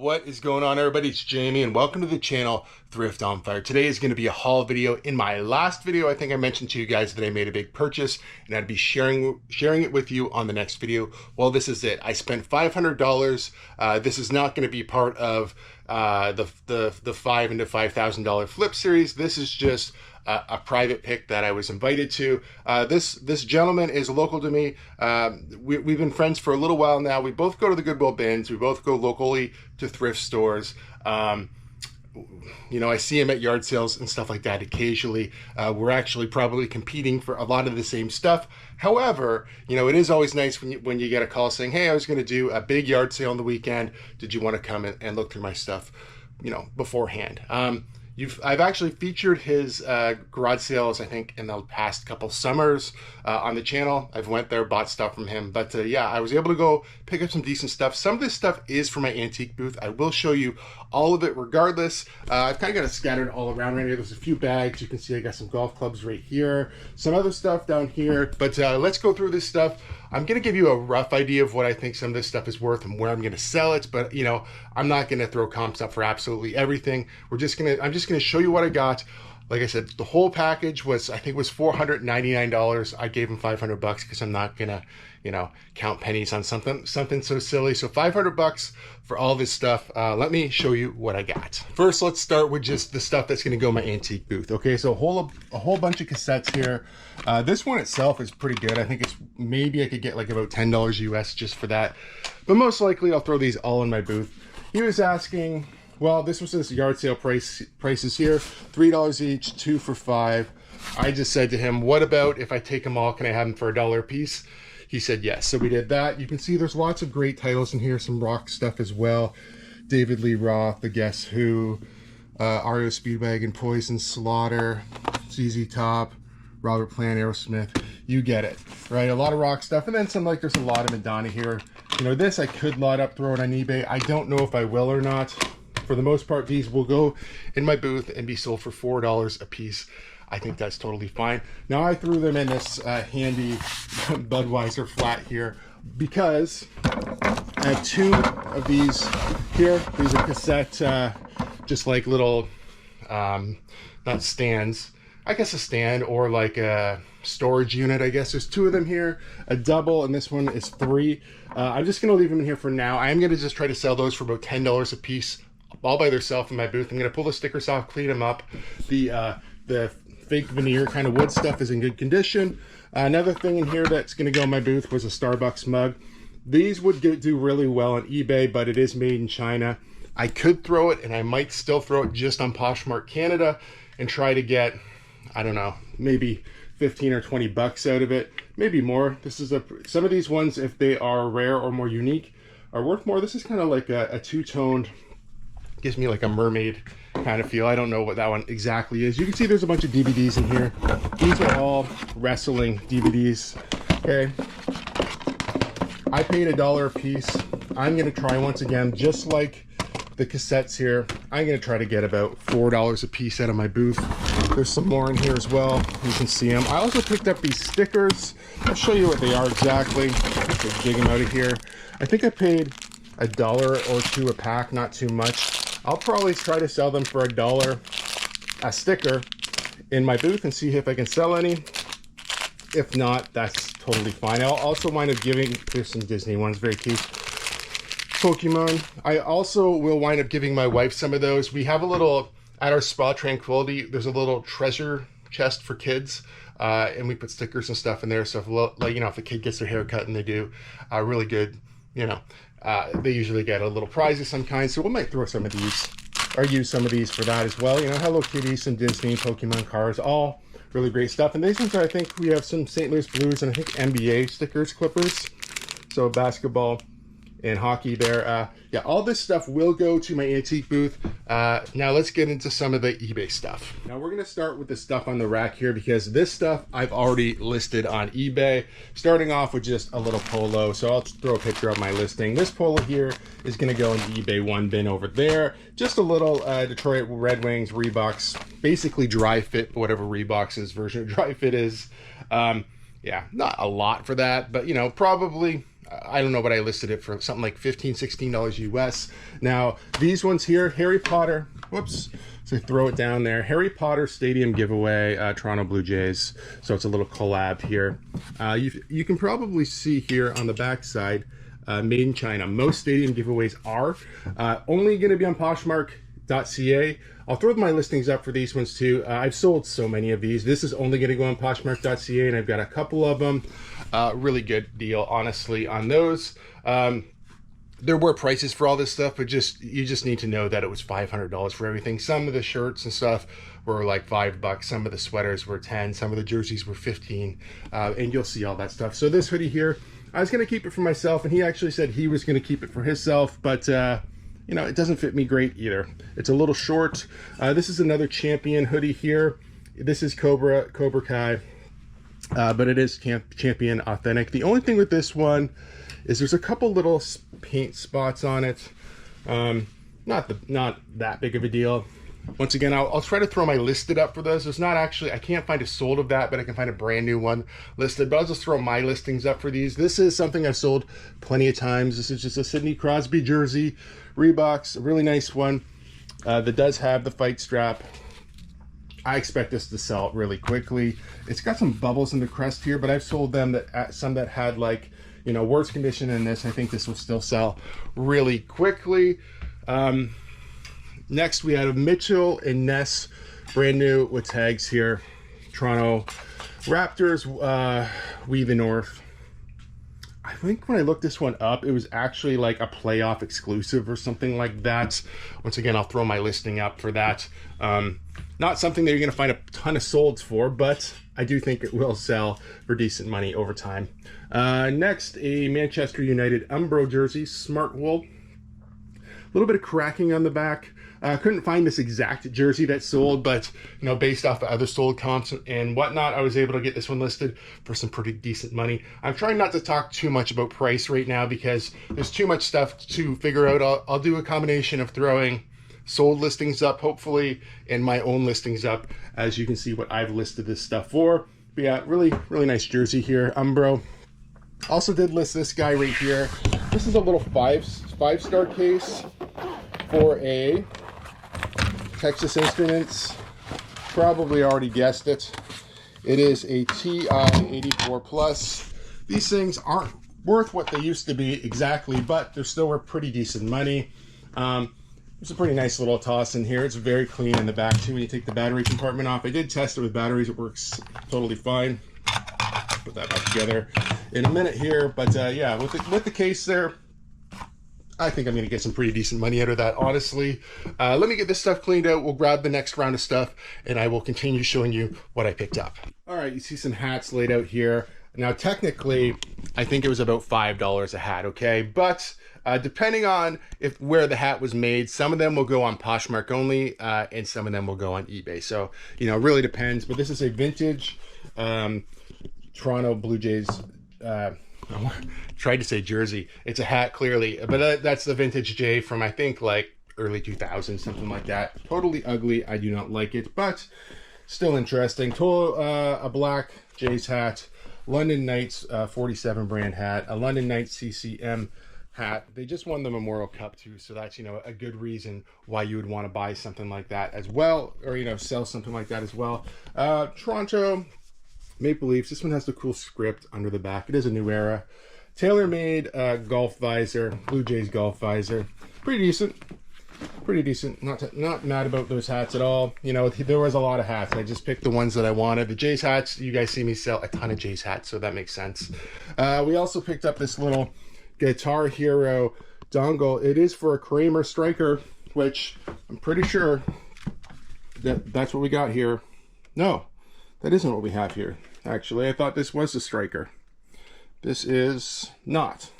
What is going on, everybody? It's Jamie and welcome to the channel Thrift-Onfire. Today is going to be a haul video. In my last video, I think I mentioned to you guys that I made a big purchase and I'd be sharing it with you on the next video. Well, this is it. I spent $500. This is not going to be part of the $5 into $5,000 flip series. This is just a private pick that I was invited to. This gentleman is local to me. We've been friends for a little while now. We both go to the Goodwill bins. We both go locally to thrift stores. You know, I see him at yard sales and stuff like that occasionally. We're actually probably competing for a lot of the same stuff. However, you know, it is always nice when you get a call saying, hey, I was going to do a big yard sale on the weekend. Did you want to come and look through my stuff, you know, beforehand? I've actually featured his garage sales, I think, in the past couple summers on the channel. I've went there, bought stuff from him. But yeah, I was able to go pick up some decent stuff. Some of this stuff is for my antique booth. I will show you all of it regardless. I've kind of got it scattered all around right here. There's a few bags. You can see I got some golf clubs right here. Some other stuff down here. But let's go through this stuff. I'm going to give you a rough idea of what I think some of this stuff is worth and where I'm going to sell it. But, you know, I'm not going to throw comps up for absolutely everything. I'm just going to show you what I got. Like I said, the whole package was, I think it was $499. I gave him $500 because I'm not going to, you know, count pennies on something so silly. So $500 for all this stuff. Let me show you what I got. First, let's start with just the stuff that's going to go in my antique booth. Okay, so a whole bunch of cassettes here. This one itself is pretty good. I think it's maybe I could get like about $10 US just for that. But most likely I'll throw these all in my booth. He was asking, well, this was his yard sale prices here, $3 each, 2 for $5. I just said to him, what about if I take them all, can I have them for $1 a piece? He said yes, so we did that. You can see there's lots of great titles in here, some rock stuff as well. David Lee Roth, The Guess Who, REO Speedwagon, Poison, Slaughter, ZZ Top, Robert Plant, Aerosmith, you get it, right? A lot of rock stuff, and then some, like there's a lot of Madonna here. You know, this I could lot up, throw it on eBay. I don't know if I will or not. For the most part, these will go in my booth and be sold for $4 a piece. I think that's totally fine. Now I threw them in this handy Budweiser flat here because I have 2 of these here. These are cassette, just like little, not stands, I guess a stand or like a storage unit, I guess. There's 2 of them here, a double, and this one is 3. I'm just gonna leave them in here for now. I am gonna just try to sell those for about $10 a piece all by themselves in my booth. I'm gonna pull the stickers off, clean them up. The fake veneer kind of wood stuff is in good condition. Another thing in here that's gonna go in my booth was a Starbucks mug. These would do really well on eBay, but it is made in China. I could throw it, and I might still throw it just on Poshmark Canada and try to get, I don't know, maybe 15 or 20 bucks out of it, maybe more. This is some of these ones, if they are rare or more unique, are worth more. This is kind of like a two-toned, gives me like a mermaid kind of feel. I don't know what that one exactly is. You can see there's a bunch of DVDs in here. These are all wrestling DVDs. Okay, I paid $1 a piece. I'm gonna try once again, just like the cassettes here, I'm gonna try to get about $4 a piece out of my booth. There's some more in here as well. You can see them. I also picked up these stickers. I'll show you what they are exactly. Let's dig them out of here. I think I paid $1 or $2 a pack, not too much. I'll probably try to sell them for $1 a sticker in my booth and see if I can sell any. If not, that's totally fine. I'll also wind up giving, there's some Disney ones, very cute. Pokemon. I also will wind up giving my wife some of those. We have a little, at our Spa Tranquility, there's a little treasure chest for kids. And we put stickers and stuff in there. So if, like, you know, if a kid gets their hair cut and they do really good, you know, they usually get a little prize of some kind. So we might throw some of these or use some of these for that as well. You know, Hello Kitty, some Disney, Pokemon cards, all really great stuff. And these ones, I think we have some St. Louis Blues and I think NBA stickers, clippers. So basketball and hockey there. Yeah, all this stuff will go to my antique booth. Now let's get into some of the eBay stuff. Now we're gonna start with the stuff on the rack here because this stuff I've already listed on eBay. Starting off with just a little polo. So I'll throw a picture of my listing. This polo here is gonna go in the eBay 1 bin over there. Just a little Detroit Red Wings Reeboks, basically dry fit, whatever Reeboks' version of dry fit is. Yeah, not a lot for that, but you know, probably I don't know what I listed it for, something like $15-16 US. Now these ones here, Harry Potter, whoops, so throw it down there, Harry Potter Stadium giveaway, Toronto Blue Jays. So it's a little collab here. You can probably see here on the back side, made in China. Most stadium giveaways are only going to be on Poshmark.ca. I'll throw my listings up for these ones too. I've sold so many of these. This is only going to go on Poshmark.ca, and I've got a couple of them. Really good deal, honestly, on those. There were prices for all this stuff, but you just need to know that it was $500 for everything. Some of the shirts and stuff were like $5. Some of the sweaters were 10. Some of the jerseys were 15. And you'll see all that stuff. So this hoodie here, I was going to keep it for myself, and he actually said he was going to keep it for himself, but you know, it doesn't fit me great either. It's a little short. This is another Champion hoodie here. This is Cobra Kai, but it is Champion authentic. The only thing with this one is there's a couple little paint spots on it. Not that big of a deal. Once again, I'll try to throw my listed up for those. There's not actually, I can't find a sold of that, but I can find a brand new one listed. But I'll just throw my listings up for these. This is something I've sold plenty of times. This is just a Sidney Crosby jersey, Reeboks, a really nice one that does have the fight strap. I expect this to sell really quickly. It's got some bubbles in the crest here, but I've sold them some that had, like, you know, worse condition than this. I think this will still sell really quickly. Next, we have Mitchell and Ness, brand new with tags here. Toronto Raptors, We the North. I think when I looked this one up, it was actually like a playoff exclusive or something like that. Once again, I'll throw my listing up for that. Not something that you're going to find a ton of solds for, but I do think it will sell for decent money over time. Next, a Manchester United Umbro jersey, Smart Wool. A little bit of cracking on the back. Couldn't find this exact jersey that sold, but you know, based off the other sold comps and whatnot, I was able to get this one listed for some pretty decent money. I'm trying not to talk too much about price right now because there's too much stuff to figure out. I'll do a combination of throwing sold listings up, hopefully, and my own listings up, as you can see what I've listed this stuff for. But yeah, really nice jersey here, Umbro. Also did list this guy right here. This is a little five-star case for a Texas Instruments. Probably already guessed it. It is a TI 84 Plus. These things aren't worth what they used to be exactly, but they're still worth pretty decent money. It's a pretty nice little toss in here. It's very clean in the back too when you take the battery compartment off. I did test it with batteries. It works totally fine. Put that back together in a minute here, but yeah, with the case there, I think I'm going to get some pretty decent money out of that, honestly. Let me get this stuff cleaned out. We'll grab the next round of stuff, and I will continue showing you what I picked up. All right, you see some hats laid out here. Now, technically, I think it was about $5 a hat, okay? But depending on where the hat was made, some of them will go on Poshmark only, and some of them will go on eBay. So, you know, it really depends. But this is a vintage Toronto Blue Jays, tried to say jersey. It's a hat, clearly, but that's the vintage J from, I think, like early 2000s, something like that. Totally ugly. I do not like it, but still interesting. A black Jays hat, London Knights 47 brand hat, a London Knights CCM hat. They just won the Memorial Cup too, so that's, you know, a good reason why you would want to buy something like that as well, or, you know, sell something like that as well. Toronto Maple Leafs. This one has the cool script under the back. It is a new era. Tailor-made golf visor, Blue Jays golf visor. Pretty decent. Pretty decent. Not mad about those hats at all. You know, there was a lot of hats. I just picked the ones that I wanted. The Jays hats, you guys see me sell a ton of Jays hats, so that makes sense. We also picked up this little Guitar Hero dongle. It is for a Kramer Striker, which I'm pretty sure that's what we got here. No, that isn't what we have here. Actually, I thought this was the Striker. This is not.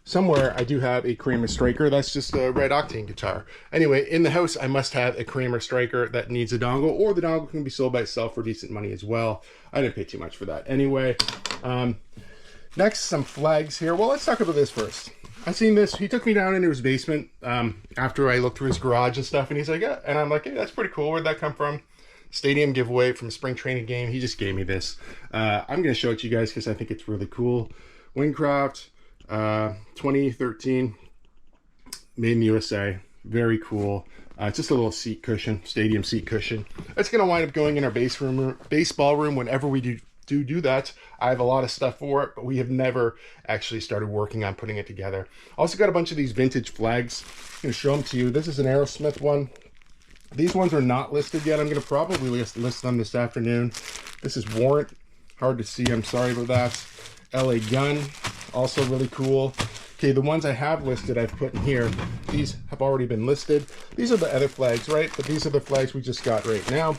Somewhere I do have a Kramer Striker. That's just a red octane guitar. Anyway, in the house, I must have a Kramer Striker that needs a dongle, or the dongle can be sold by itself for decent money as well. I didn't pay too much for that. Anyway, next, some flags here. Well, let's talk about this first. I seen this. He took me down into his basement after I looked through his garage and stuff, and he's like, yeah. And I'm like, hey, that's pretty cool. Where'd that come from? Stadium giveaway from a spring training game. He just gave me this. I'm going to show it to you guys because I think it's really cool. Wingcraft 2013, made in the USA. Very cool. Just a little seat cushion, stadium seat cushion. It's going to wind up going in our baseball room whenever we do that. I have a lot of stuff for it, but we have never actually started working on putting it together. Also got a bunch of these vintage flags. I'm going to show them to you. This is an Aerosmith one. These ones are not listed yet. I'm going to probably list them this afternoon. This is Warrant. Hard to see. I'm sorry about that. LA Gun. Also really cool. Okay, the ones I have listed, I've put in here. These have already been listed. These are the other flags, right? But these are the flags we just got right now.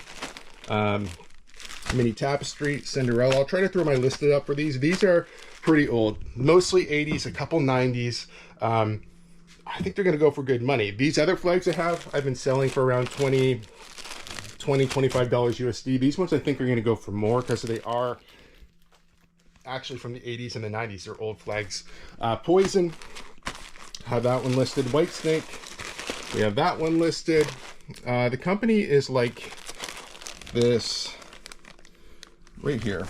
Mini Tapestry, Cinderella. I'll try to throw my listed up for these. These are pretty old. Mostly 80s, a couple 90s. I think they're going to go for good money. These other flags I have, I've been selling for around $25 USD. These ones I think are going to go for more because they are actually from the 80s and the 90s. They're old flags. Poison, have that one listed. White Snake, we have that one listed. The company is like this right here.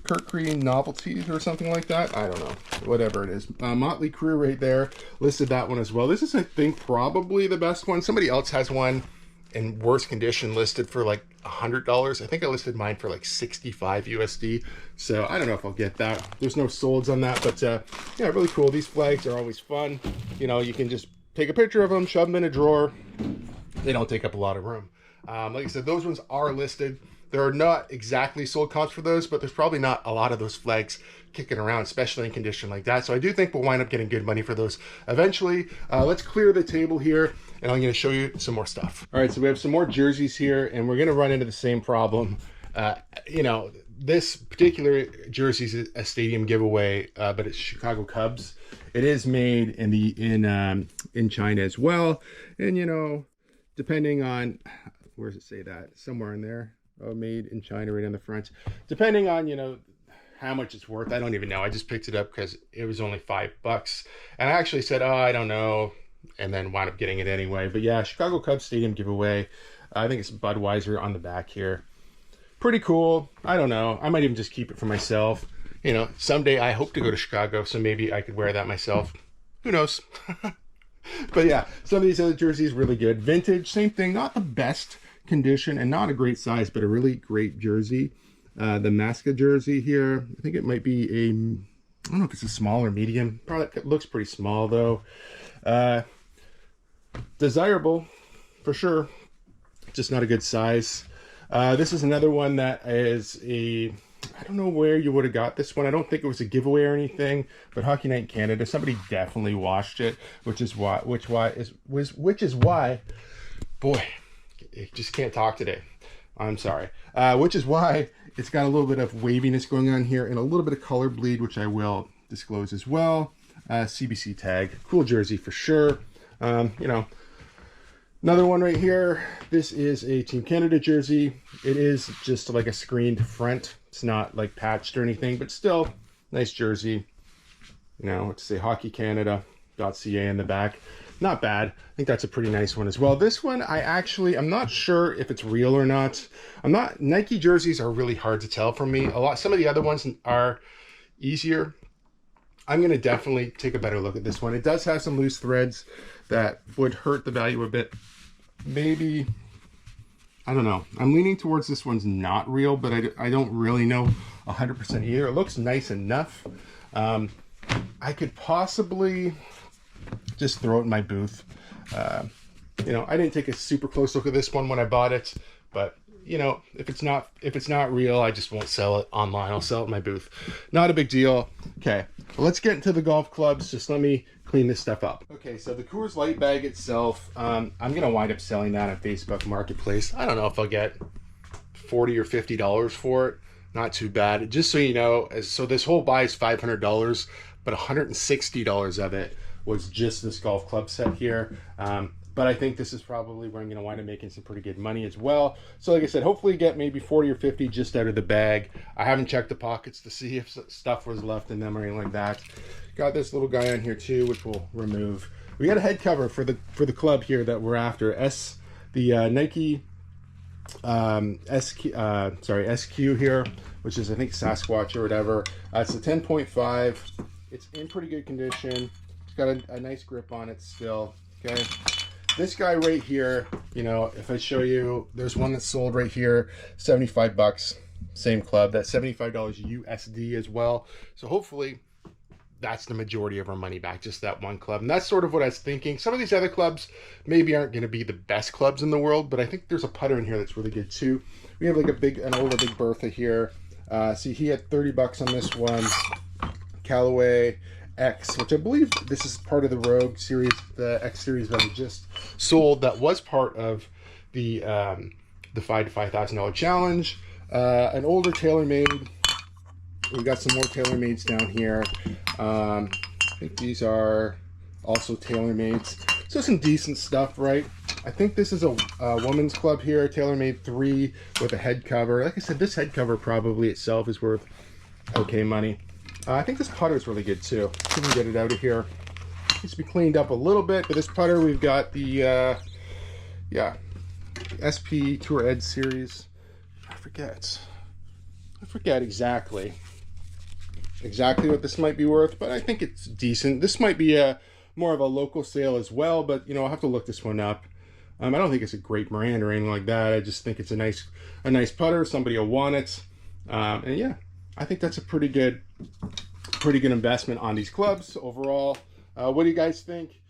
Kirkcree Novelties or something like that. I don't know. Whatever it is. Motley Crue right there. Listed that one as well. This is, I think, probably the best one. Somebody else has one in worse condition listed for like $100. I think I listed mine for like 65 USD. So I don't know if I'll get that. There's no solds on that, but yeah, really cool. These flags are always fun. You know, you can just take a picture of them, shove them in a drawer. They don't take up a lot of room. Like I said, those ones are listed. There are not exactly sold comps for those, but there's probably not a lot of those flags kicking around, especially in condition like that. So I do think we'll wind up getting good money for those eventually. Let's clear the table here, and I'm going to show you some more stuff. All right, so we have some more jerseys here, and we're going to run into the same problem. You know, this particular jersey is a stadium giveaway, but it's Chicago Cubs. It is made in China as well, and you know, depending on where does it say that? Somewhere in there. Oh, made in China right on the front. Depending on, you know, how much it's worth, I don't even know. I just picked it up because it was only $5. And I actually said, oh, I don't know. And then wound up getting it anyway. But yeah, Chicago Cubs Stadium giveaway. I think it's Budweiser on the back here. Pretty cool. I don't know. I might even just keep it for myself. You know, someday I hope to go to Chicago, so maybe I could wear that myself. Who knows? But yeah, some of these other jerseys really good. Vintage, same thing. Not the best condition and not a great size, but a really great jersey. The Masca jersey here, I think it might be a, I don't know if it's a small or medium. Probably looks pretty small though. Desirable for sure, just not a good size. This is another one that is a, I don't know where you would have got this one. I don't think it was a giveaway or anything, but Hockey Night in Canada, somebody definitely washed it, which is why, boy, I just can't talk today. I'm sorry. Which is why it's got a little bit of waviness going on here and a little bit of color bleed, which I will disclose as well. CBC tag, cool jersey for sure. You know, another one right here. This is a Team Canada jersey. It is just like a screened front. It's not like patched or anything, but still nice jersey. You know, let's say hockeycanada.ca in the back. Not bad. I think that's a pretty nice one as well. This one, I'm not sure if it's real or not. Nike jerseys are really hard to tell from me. Some of the other ones are easier. I'm going to definitely take a better look at this one. It does have some loose threads that would hurt the value a bit. Maybe, I don't know. I'm leaning towards this one's not real, but I don't really know 100% either. It looks nice enough. I could possibly just throw it in my booth. You know, I didn't take a super close look at this one when I bought it, but you know, if it's not real, I just won't sell it online. I'll sell it in my booth. Not a big deal. Okay, well, let's get into the golf clubs. Just let me clean this stuff up. Okay, so the Coors Light bag itself, I'm gonna wind up selling that on Facebook Marketplace. I don't know if I'll get $40 or $50 for it. Not too bad. Just so you know, so this whole buy is $500, but $160 of it was just this golf club set here. But I think this is probably where I'm going to wind up making some pretty good money as well. So like I said, hopefully get maybe 40 or 50 just out of the bag. I haven't checked the pockets to see if stuff was left in them or anything like that. Got this little guy on here too, which we'll remove. We got a head cover for the club here that we're after. Nike SQ here, which is I think Sasquatch or whatever. It's a 10.5. It's in pretty good condition. It's got a nice grip on it still. Okay. This guy right here, you know, if I show you, there's one that's sold right here, 75 bucks. Same club. That's $75 USD as well. So hopefully that's the majority of our money back, just that one club. And that's sort of what I was thinking. Some of these other clubs maybe aren't going to be the best clubs in the world, but I think there's a putter in here that's really good too. We have like an older Big Bertha here. See, he had 30 bucks on this one. Callaway X, which I believe this is part of the Rogue series, the X series that I just sold. That was part of the $5,000 to $5,000 challenge. An older TaylorMade. We've got some more TaylorMades down here. I think these are also TaylorMades. So some decent stuff, right? I think this is a woman's club here, TaylorMade 3 with a head cover. Like I said, this head cover probably itself is worth okay money. I think this putter is really good too. See if we can get it out of here. Needs to be cleaned up a little bit, but this putter, we've got the SP Tour Ed series. I forget exactly what this might be worth, but I think it's decent. This might be more of a local sale as well, but you know, I'll have to look this one up. I don't think it's a great brand or anything like that. I just think it's a nice putter. Somebody will want it, and yeah, I think that's a pretty good investment on these clubs overall. What do you guys think?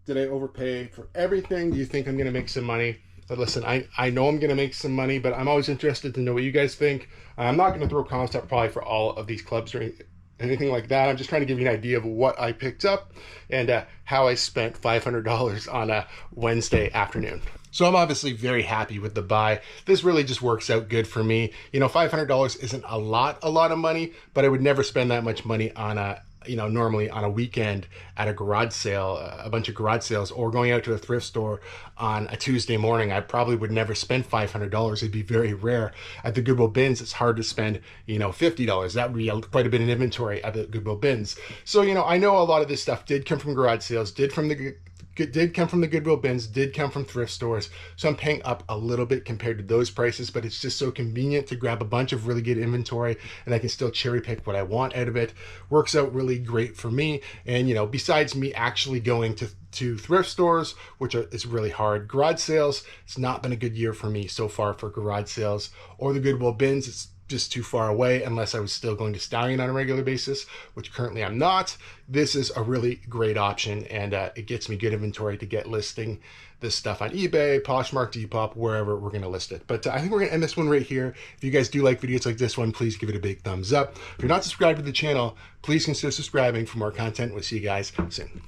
Did I overpay for everything? Do you think I'm gonna make some money? But listen, I know I'm gonna make some money, but I'm always interested to know what you guys think. I'm not gonna throw comments up probably for all of these clubs or anything like that. I'm just trying to give you an idea of what I picked up and how I spent $500 on a Wednesday afternoon. So I'm obviously very happy with the buy. This really just works out good for me. You know, $500 isn't a lot of money, but I would never spend that much money on a, you know, normally on a weekend at a garage sale, a bunch of garage sales, or going out to a thrift store on a Tuesday morning. I probably would never spend $500. It'd be very rare. At the Goodwill bins, it's hard to spend, you know, $50. That would be quite a bit of inventory at the Goodwill bins. So, you know, I know a lot of this stuff did come from garage sales, did come from the Goodwill bins, did come from thrift stores. So I'm paying up a little bit compared to those prices, but it's just so convenient to grab a bunch of really good inventory and I can still cherry pick what I want out of it. Works out really great for me. And, you know, besides me actually going to thrift stores, which is really hard, garage sales, it's not been a good year for me so far for garage sales, or the Goodwill bins. It's just too far away unless I was still going to Stallion on a regular basis, which currently I'm not. This is a really great option, and it gets me good inventory to get listing this stuff on eBay, Poshmark, Depop, wherever we're going to list it. But I think we're going to end this one right here. If you guys do like videos like this one, please give it a big thumbs up. If you're not subscribed to the channel, please consider subscribing for more content. We'll see you guys soon.